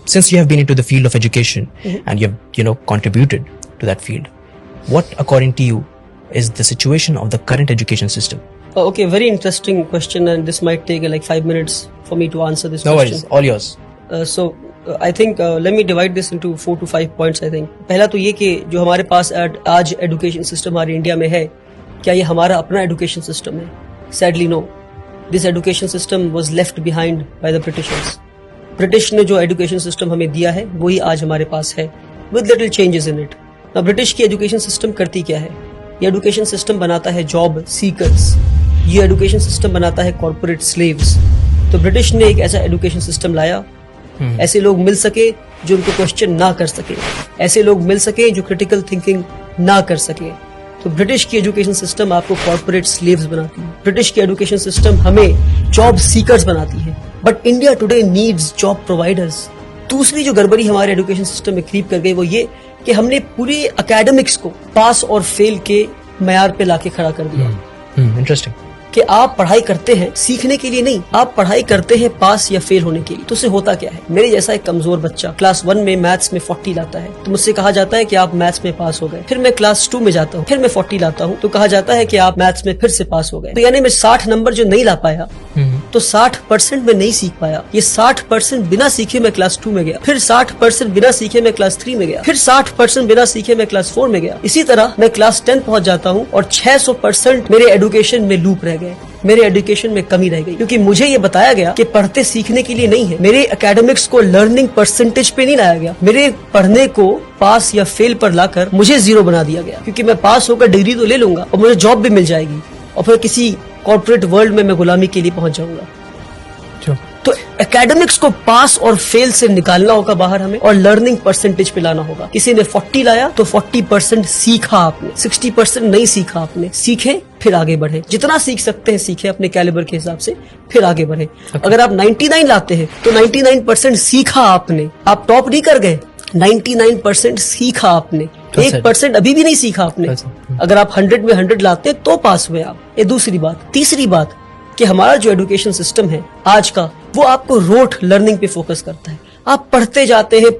since you have been into the field of education and you've contributed to that field, what according to you is the situation of the current education system? Okay, very interesting question, and this might take like 5 minutes for me to answer this question. No worries, all yours. I think let me divide this into 4 to 5 points. I think पहला तो ये कि जो हमारे पास आज education system हमारे India में है, क्या ये हमारा अपना एजुकेशन सिस्टम है? Sadly no. This education system was left behind by the Britishers. British ने जो एजुकेशन सिस्टम हमें दिया है वही आज हमारे पास है, with little changes in it. अब ब्रिटिश की एजुकेशन सिस्टम करती क्या है? ये एजुकेशन सिस्टम बनाता है जॉब सीकर्स, ये एजुकेशन सिस्टम बनाता है कॉर्पोरेट स्लेव्स. तो ब्रिटिश ने एक ऐसा एजुकेशन सिस्टम लाया, ऐसे लोग मिल सके जो उनको क्वेश्चन ना कर सके, ऐसे लोग मिल सके जो क्रिटिकल थिंकिंग ना कर सके. तो ब्रिटिश की एजुकेशन सिस्टम आपको कॉर्पोरेट स्लेव्स बनाती है, ब्रिटिश की एजुकेशन सिस्टम हमें जॉब सीकर्स बनाती है. But India today needs job providers. दूसरी जो गड़बड़ी हमारे एजुकेशन सिस्टम में क्रीप कर गई वो ये कि हमने पूरी एकेडमिक्स को पास और फेल के मयार पे लाके खड़ा कर दिया. इंटरेस्टिंग. कि आप पढ़ाई करते हैं सीखने के लिए नहीं, आप पढ़ाई करते हैं पास या फेल होने के लिए. तो उससे होता क्या है? मेरे जैसा एक कमजोर बच्चा क्लास 1 में मैथ्स में 40 लाता है तो मुझसे कहा जाता है कि आप मैथ्स में पास हो गए. फिर मैं क्लास 2 में जाता हूँ, फिर मैं 40 लाता हूँ तो कहा जाता है कि आप मैथ्स में फिर से पास हो गए. तो यानी मैं 60 नंबर जो नहीं ला पाया तो 60% में नहीं सीख पाया. ये 60% बिना सीखे मैं क्लास 2 में गया, फिर 60% बिना सीखे मैं क्लास 3 में गया, फिर 60% बिना सीखे मैं क्लास 4 में गया. इसी तरह मैं क्लास 10 पहुंच जाता हूँ और 600% मेरे एजुकेशन में लूप रह गए, मेरे एजुकेशन में कमी रह गई. क्योंकि मुझे ये बताया गया कि पढ़ते सीखने के लिए नहीं है. मेरे एकेडमिक्स को लर्निंग परसेंटेज पे नहीं लाया गया, मेरे पढ़ने को पास या फेल पर लाकर मुझे 0 बना दिया गया. क्योंकि मैं पास होकर डिग्री तो ले लूंगा और मुझे जॉब भी मिल जाएगी और फिर किसी कॉर्पोरेट वर्ल्ड में मैं गुलामी के लिए पहुंच जाऊंगा. तो एकेडमिक्स को पास और फेल से निकालना होगा बाहर हमें और लर्निंग परसेंटेज पे लाना होगा. किसी ने 40 लाया तो 40% सीखा आपने, 60% नहीं सीखा आपने. सीखे फिर आगे बढ़े, जितना सीख सकते हैं सीखे अपने कैलिबर के हिसाब से, फिर आगे बढ़े. अगर आप 99 लाते हैं तो 99% सीखा आपने, आप टॉप नहीं कर गए. 99% सीखा आपने, 1% अभी भी नहीं सीखा आपने. अगर आप 100 में 100 लाते हैं तो पास हुए आप. ये दूसरी बात. तीसरी बात कि हमारा जो एजुकेशन सिस्टम है आज का वो आपको रोट लर्निंग पे फोकस करता है. आप पढ़ते जाते हैं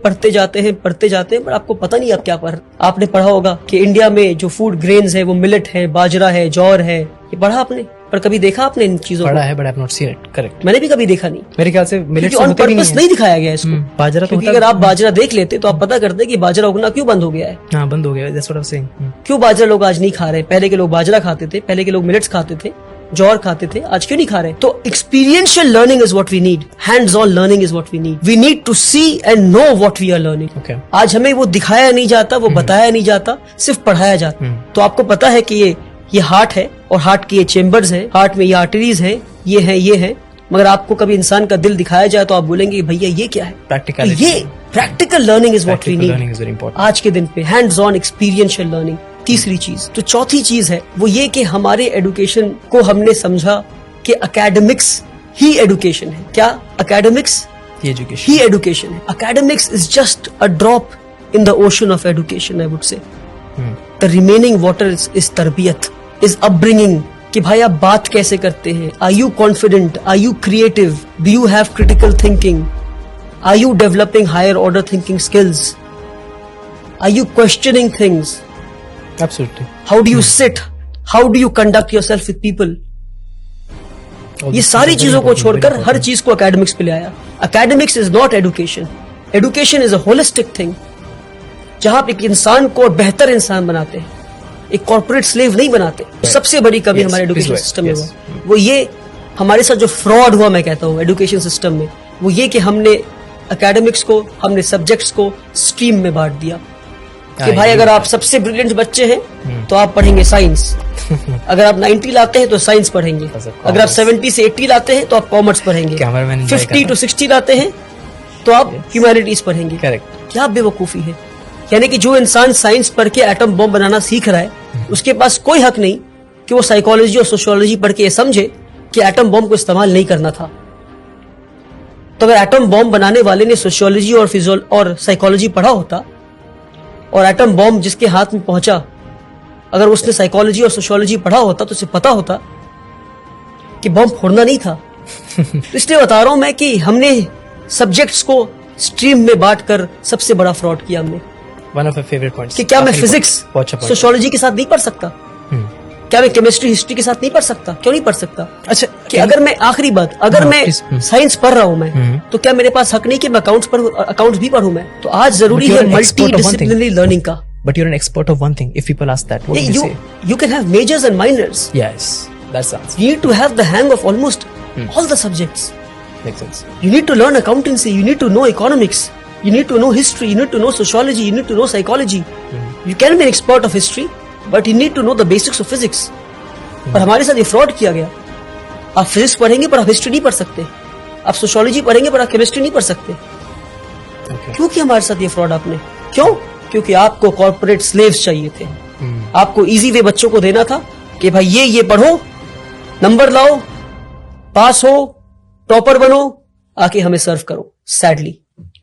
पर आपको पता नहीं आप क्या पढ़. आपने पढ़ा होगा कि इंडिया में जो फूड ग्रेन्स है वो मिलेट है, बाजरा है, जौर है. ये पढ़ा आपने, पर कभी देखा आपने इन चीजों को? पढ़ा है but I have not seen it. Correct. मैंने भी कभी देखा नहीं. मेरे ख्याल से मिलेट ऑन पर्पस नहीं दिखाया गया इसको. बाजरा तो क्योंकि अगर आप बाजरा देख लेते तो आप पता करते कि बाजरा उगना क्यों बंद हो गया है. हाँ, बंद हो गया. That's what I am saying. क्यों बाजरा लोग आज नहीं खा रहे? पहले के लोग बाजरा खाते थे, पहले के लोग मिलेट्स खाते थे, जौर खाते थे, आज क्यों नहीं खा रहे? तो experiential learning is what we need, hands on learning is what we need. We need to see and know what we are learning. आज हमें वो दिखाया नहीं जाता, वो बताया नहीं जाता, सिर्फ पढ़ाया जाता. तो आपको पता है कि ये हार्ट है और हार्ट के ये चेम्बर्स है, हार्ट में ये आर्टरीज है, ये है. मगर आपको कभी इंसान का दिल दिखाया जाए तो आप बोलेंगे भैया ये क्या है? प्रैक्टिकलिटी. ये practical learning is what we need आज के दिन पे. Hands on experiential learning. तीसरी चीज. तो चौथी चीज है वो ये कि हमारे एजुकेशन को हमने समझा कि एकेडमिक्स ही एजुकेशन है. क्या? एकेडमिक्स ही एजुकेशन है. Academics is just a drop in the ocean of education. I would say the remaining water is तरबियत, इज अपब्रिंगिंग. कि भाई आप बात कैसे करते हैं? Are you confident? Are you creative? Do you have critical thinking? Are you developing higher order thinking skills? Are you questioning things? Absolutely. How do you sit? How do you conduct yourself with people? ये सारी चीजों को छोड़कर हर चीज को academics पे ले आया. Academics is not education. Education is a holistic thing जहां आप एक इंसान को बेहतर इंसान बनाते हैं, एक कॉर्पोरेट स्लेव नहीं बनाते. सबसे बड़ी कमी हमारे एजुकेशन सिस्टम में हुआ वो ये, हमारे साथ जो फ्रॉड हुआ मैं कहता हूँ एजुकेशन सिस्टम में, वो ये कि हमने एकेडमिक्स को, हमने सब्जेक्ट्स को स्ट्रीम में बांट दिया. कि भाई अगर आप सबसे ब्रिलियंट बच्चे हैं तो आप पढ़ेंगे साइंस. अगर आप 90 लाते हैं तो साइंस पढ़ेंगे. अगर आप 70 से 80 लाते हैं तो आप कॉमर्स पढ़ेंगे. 50 to 60 लाते हैं तो आप ह्यूमैनिटीज पढ़ेंगे. करेक्ट. क्या बेवकूफी है? यानी कि जो इंसान साइंस पढ़ के एटम बॉम्ब बनाना सीख रहा है उसके पास कोई हक नहीं कि वो साइकोलॉजी और सोशियोलॉजी पढ़ के ये समझे कि एटम बॉम्ब को इस्तेमाल नहीं करना था. तो अगर एटम बॉम्ब बनाने वाले ने सोशियोलॉजी और साइकोलॉजी पढ़ा होता और एटम बॉम्ब जिसके हाथ में पहुंचा, अगर उसने साइकोलॉजी और सोशियोलॉजी पढ़ा होता तो उसे पता होता कि बॉम्ब फोड़ना नहीं था. तो इसलिए बता रहा हूं मैं कि हमने सब्जेक्ट्स को स्ट्रीम में बांटकर सबसे बड़ा फ्रॉड किया हमने। One of my favorite points. कि क्या मैं आखिरी फिजिक्स point. बहुत अच्छा point. सोशियोलॉजी के साथ नहीं पढ़ सकता? क्या मैं केमिस्ट्री हिस्ट्री के साथ नहीं पढ़ सकता? क्यों नहीं पढ़ सकता? अच्छा, कि अगर मैं आखिरी बात, अगर हाँ, मैं please. साइंस पढ़ रहा हूं मैं, तो क्या मेरे पास हक नहीं कि मैं अकाउंट्स भी पढ़ूं मैं? तो आज जरूरी But है you're an expert multi of one thing. Disciplinary learning का। But you're an expert of one thing. If people ask that, what would you say? You can have majors and minors. Yes, that's the answer. You need to have the hang of almost all the subjects. Makes sense. You need to learn accountancy. You need to know economics. You need to know history. You need to know sociology. You need to know psychology. You can be an expert of history, but you need to know the basics of physics. पर हमारे साथ ये fraud किया गया। आप physics पढ़ेंगे पर आप हिस्ट्री नहीं पढ़ सकते, आप सोशियोलॉजी पढ़ेंगे पर आप केमिस्ट्री नहीं पढ़ सकते। Okay. क्यों किया हमारे साथ ये फ्रॉड आपने? क्यों? क्योंकि आपको कॉर्पोरेट स्लेव्स चाहिए थे। आपको इजी वे बच्चों को देना था कि भाई ये पढ़ो, नंबर लाओ, पास हो, टॉपर बनो, आके हमें सर्व करो। सैडली